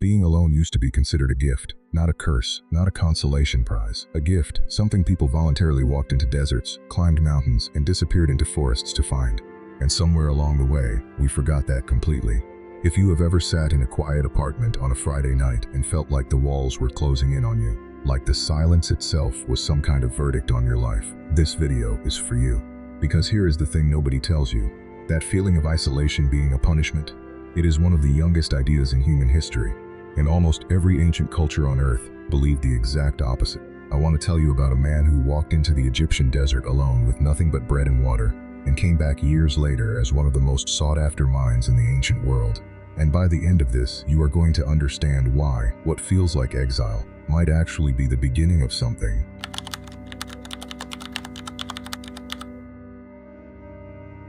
Being alone used to be considered a gift, not a curse, not a consolation prize. A gift, something people voluntarily walked into deserts, climbed mountains, and disappeared into forests to find. And somewhere along the way, we forgot that completely. If you have ever sat in a quiet apartment on a Friday night and felt like the walls were closing in on you, like the silence itself was some kind of verdict on your life, this video is for you. Because here is the thing nobody tells you. That feeling of isolation being a punishment, it is one of the youngest ideas in human history. And almost every ancient culture on Earth believed the exact opposite. I want to tell you about a man who walked into the Egyptian desert alone with nothing but bread and water, and came back years later as one of the most sought-after minds in the ancient world. And by the end of this, you are going to understand why what feels like exile might actually be the beginning of something.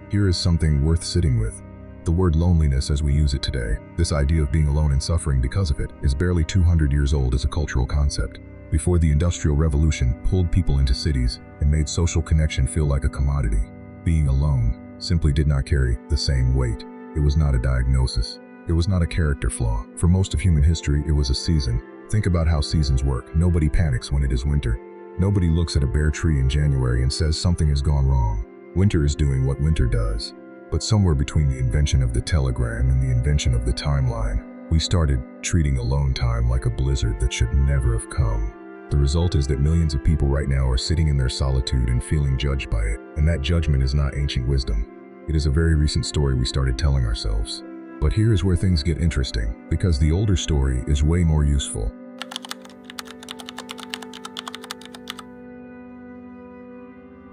Here is something worth sitting with. The word loneliness as we use it today, this idea of being alone and suffering because of it, is barely 200 years old as a cultural concept. Before the Industrial Revolution pulled people into cities and made social connection feel like a commodity, being alone simply did not carry the same weight. It was not a diagnosis. It was not a character flaw. For most of human history, it was a season. Think about how seasons work. Nobody panics when it is winter. Nobody looks at a bare tree in January and says something has gone wrong. Winter is doing what winter does. But somewhere between the invention of the telegram and the invention of the timeline, we started treating alone time like a blizzard that should never have come. The result is that millions of people right now are sitting in their solitude and feeling judged by it. And that judgment is not ancient wisdom. It is a very recent story we started telling ourselves. But here is where things get interesting, because the older story is way more useful.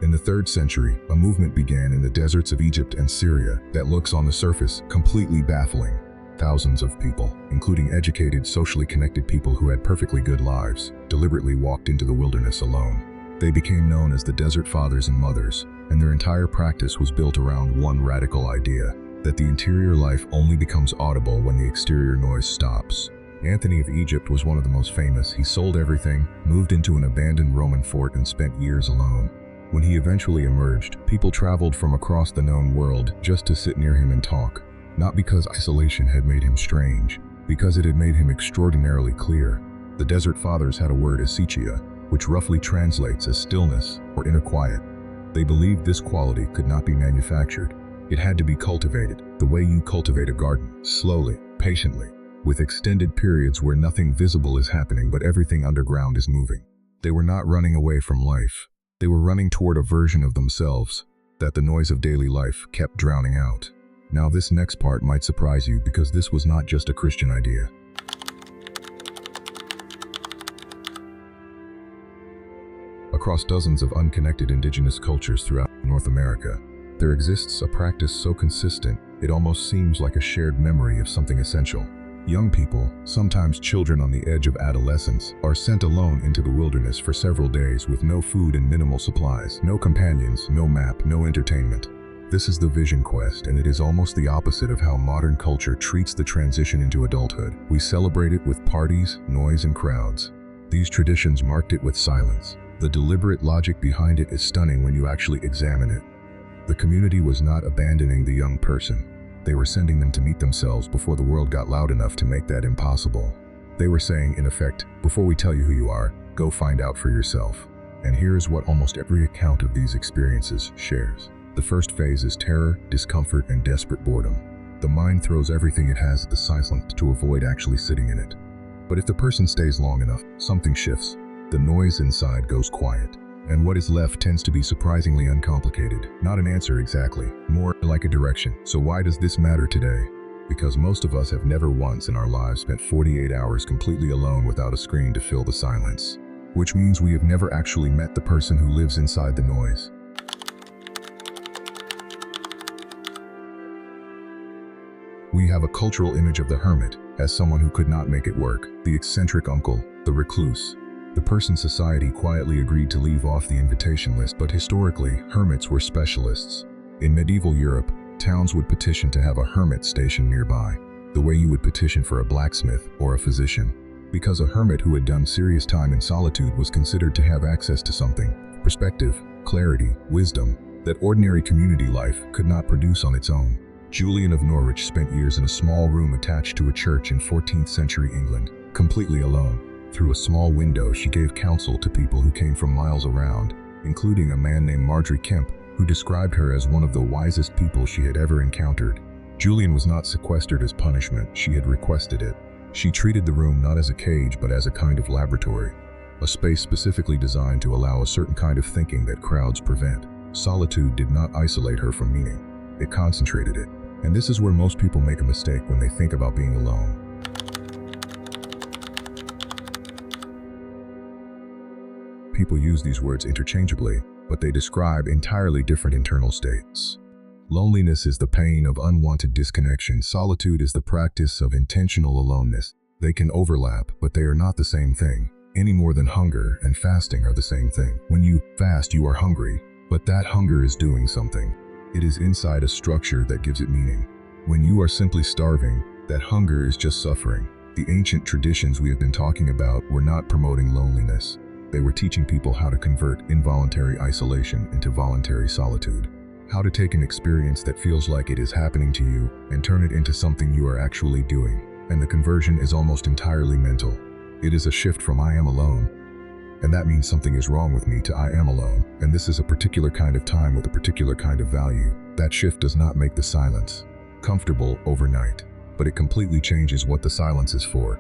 In the 3rd century, a movement began in the deserts of Egypt and Syria that looks on the surface completely baffling. Thousands of people, including educated, socially connected people who had perfectly good lives, deliberately walked into the wilderness alone. They became known as the Desert Fathers and Mothers, and their entire practice was built around one radical idea: that the interior life only becomes audible when the exterior noise stops. Anthony of Egypt was one of the most famous. He sold everything, moved into an abandoned Roman fort, and spent years alone. When he eventually emerged, people traveled from across the known world just to sit near him and talk. Not because isolation had made him strange, because it had made him extraordinarily clear. The Desert Fathers had a word, asichia, which roughly translates as stillness or inner quiet. They believed this quality could not be manufactured. It had to be cultivated, the way you cultivate a garden, slowly, patiently, with extended periods where nothing visible is happening but everything underground is moving. They were not running away from life. They were running toward a version of themselves that the noise of daily life kept drowning out. Now this next part might surprise you, because this was not just a Christian idea. Across dozens of unconnected indigenous cultures throughout North America, there exists a practice so consistent, it almost seems like a shared memory of something essential. Young people, sometimes children on the edge of adolescence, are sent alone into the wilderness for several days with no food and minimal supplies, no companions, no map, no entertainment. This is the vision quest, and it is almost the opposite of how modern culture treats the transition into adulthood. We celebrate it with parties, noise, and crowds. These traditions marked it with silence. The deliberate logic behind it is stunning when you actually examine it. The community was not abandoning the young person. They were sending them to meet themselves before the world got loud enough to make that impossible. They were saying, in effect, before we tell you who you are, go find out for yourself. And here's what almost every account of these experiences shares. The first phase is terror, discomfort, and desperate boredom. The mind throws everything it has at the silence to avoid actually sitting in it. But if the person stays long enough, something shifts. The noise inside goes quiet. And what is left tends to be surprisingly uncomplicated. Not an answer exactly, more like a direction. So why does this matter today? Because most of us have never once in our lives spent 48 hours completely alone without a screen to fill the silence. Which means we have never actually met the person who lives inside the noise. We have a cultural image of the hermit as someone who could not make it work, the eccentric uncle, the recluse. The person society quietly agreed to leave off the invitation list, but historically, hermits were specialists. In medieval Europe, towns would petition to have a hermit stationed nearby, the way you would petition for a blacksmith or a physician. Because a hermit who had done serious time in solitude was considered to have access to something, perspective, clarity, wisdom, that ordinary community life could not produce on its own. Julian of Norwich spent years in a small room attached to a church in 14th century England, completely alone. Through a small window, she gave counsel to people who came from miles around, including a man named Marjorie Kemp, who described her as one of the wisest people she had ever encountered. Julian was not sequestered as punishment, she had requested it. She treated the room not as a cage but as a kind of laboratory, a space specifically designed to allow a certain kind of thinking that crowds prevent. Solitude did not isolate her from meaning, it concentrated it. And this is where most people make a mistake when they think about being alone. People use these words interchangeably, but they describe entirely different internal states. Loneliness is the pain of unwanted disconnection. Solitude is the practice of intentional aloneness. They can overlap, but they are not the same thing, any more than hunger and fasting are the same thing. When you fast, you are hungry, but that hunger is doing something. It is inside a structure that gives it meaning. When you are simply starving, that hunger is just suffering. The ancient traditions we have been talking about were not promoting loneliness. They were teaching people how to convert involuntary isolation into voluntary solitude. How to take an experience that feels like it is happening to you and turn it into something you are actually doing. And the conversion is almost entirely mental. It is a shift from I am alone, and that means something is wrong with me, to I am alone, and this is a particular kind of time with a particular kind of value. That shift does not make the silence comfortable overnight, but it completely changes what the silence is for.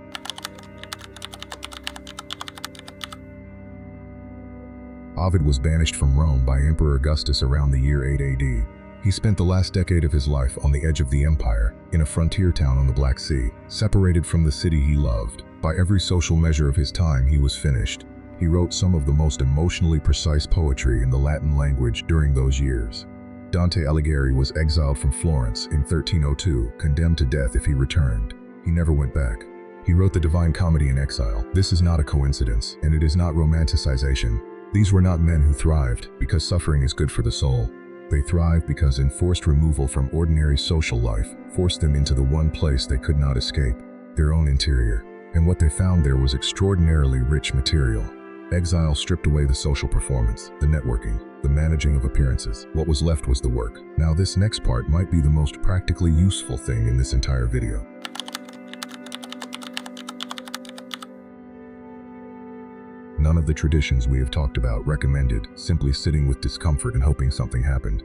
Ovid was banished from Rome by Emperor Augustus around the year 8 AD. He spent the last decade of his life on the edge of the empire, in a frontier town on the Black Sea, separated from the city he loved. By every social measure of his time, he was finished. He wrote some of the most emotionally precise poetry in the Latin language during those years. Dante Alighieri was exiled from Florence in 1302, condemned to death if he returned. He never went back. He wrote the Divine Comedy in exile. This is not a coincidence, and it is not romanticization. These were not men who thrived because suffering is good for the soul. They thrived because enforced removal from ordinary social life forced them into the one place they could not escape, their own interior. And what they found there was extraordinarily rich material. Exile stripped away the social performance, the networking, the managing of appearances. What was left was the work. Now this next part might be the most practically useful thing in this entire video. None of the traditions we have talked about recommended simply sitting with discomfort and hoping something happened.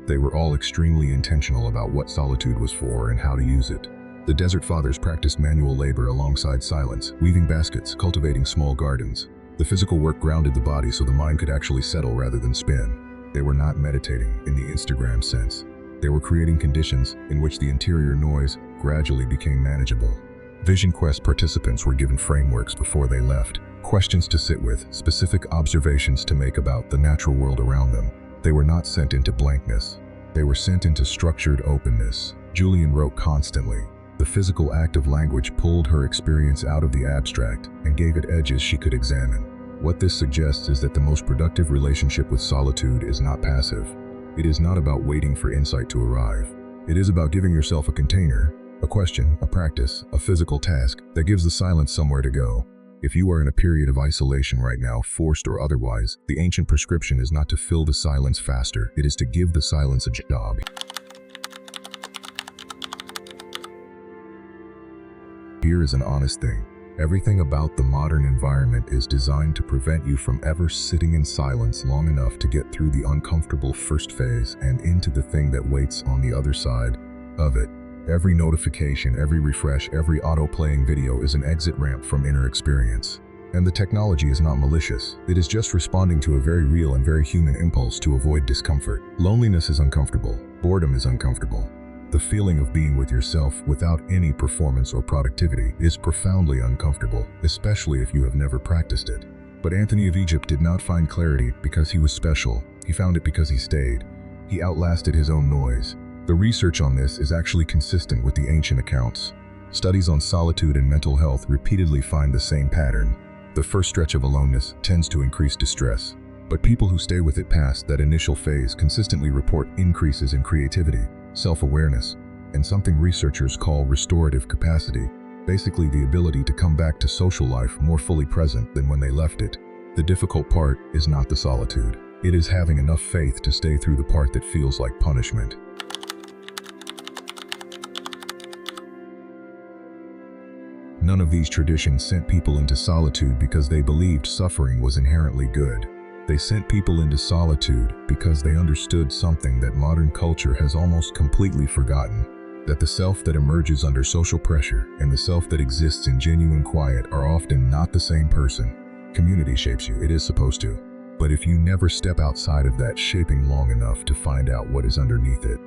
They were all extremely intentional about what solitude was for and how to use it. The Desert Fathers practiced manual labor alongside silence, weaving baskets, cultivating small gardens. The physical work grounded the body so the mind could actually settle rather than spin. They were not meditating in the Instagram sense. They were creating conditions in which the interior noise gradually became manageable. Vision Quest participants were given frameworks before they left, questions to sit with, specific observations to make about the natural world around them. They were not sent into blankness. They were sent into structured openness. Julian wrote constantly. The physical act of language pulled her experience out of the abstract and gave it edges she could examine. What this suggests is that the most productive relationship with solitude is not passive. It is not about waiting for insight to arrive. It is about giving yourself a container, a question, a practice, a physical task that gives the silence somewhere to go. If you are in a period of isolation right now, forced or otherwise, the ancient prescription is not to fill the silence faster, it is to give the silence a job. Here is an honest thing. Everything about the modern environment is designed to prevent you from ever sitting in silence long enough to get through the uncomfortable first phase and into the thing that waits on the other side of it. Every notification, every refresh, every auto-playing video is an exit ramp from inner experience. And the technology is not malicious. It is just responding to a very real and very human impulse to avoid discomfort. Loneliness is uncomfortable. Boredom is uncomfortable. The feeling of being with yourself without any performance or productivity is profoundly uncomfortable, especially if you have never practiced it. But Anthony of Egypt did not find clarity because he was special. He found it because he stayed. He outlasted his own noise. The research on this is actually consistent with the ancient accounts. Studies on solitude and mental health repeatedly find the same pattern. The first stretch of aloneness tends to increase distress, but people who stay with it past that initial phase consistently report increases in creativity, self-awareness, and something researchers call restorative capacity, basically the ability to come back to social life more fully present than when they left it. The difficult part is not the solitude. It is having enough faith to stay through the part that feels like punishment. None of these traditions sent people into solitude because they believed suffering was inherently good. They sent people into solitude because they understood something that modern culture has almost completely forgotten: that the self that emerges under social pressure and the self that exists in genuine quiet are often not the same person. Community shapes you, it is supposed to. But if you never step outside of that shaping long enough to find out what is underneath it,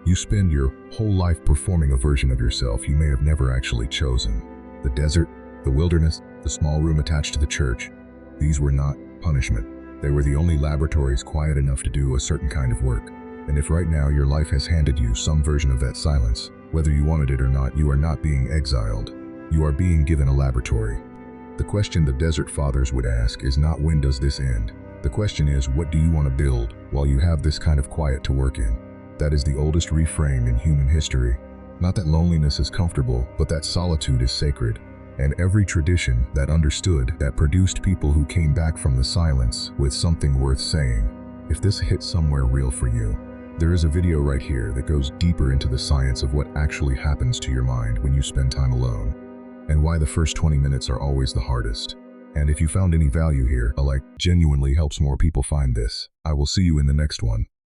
you spend your whole life performing a version of yourself you may have never actually chosen. The desert, the wilderness, the small room attached to the church, these were not punishment. They were the only laboratories quiet enough to do a certain kind of work. And if right now your life has handed you some version of that silence, whether you wanted it or not, you are not being exiled. You are being given a laboratory. The question the Desert Fathers would ask is not when does this end? The question is, what do you want to build while you have this kind of quiet to work in? That is the oldest reframe in human history. Not that loneliness is comfortable, but that solitude is sacred. And every tradition that understood that produced people who came back from the silence with something worth saying. If this hits somewhere real for you, there is a video right here that goes deeper into the science of what actually happens to your mind when you spend time alone, and why the first 20 minutes are always the hardest. And if you found any value here, a like genuinely helps more people find this. I will see you in the next one.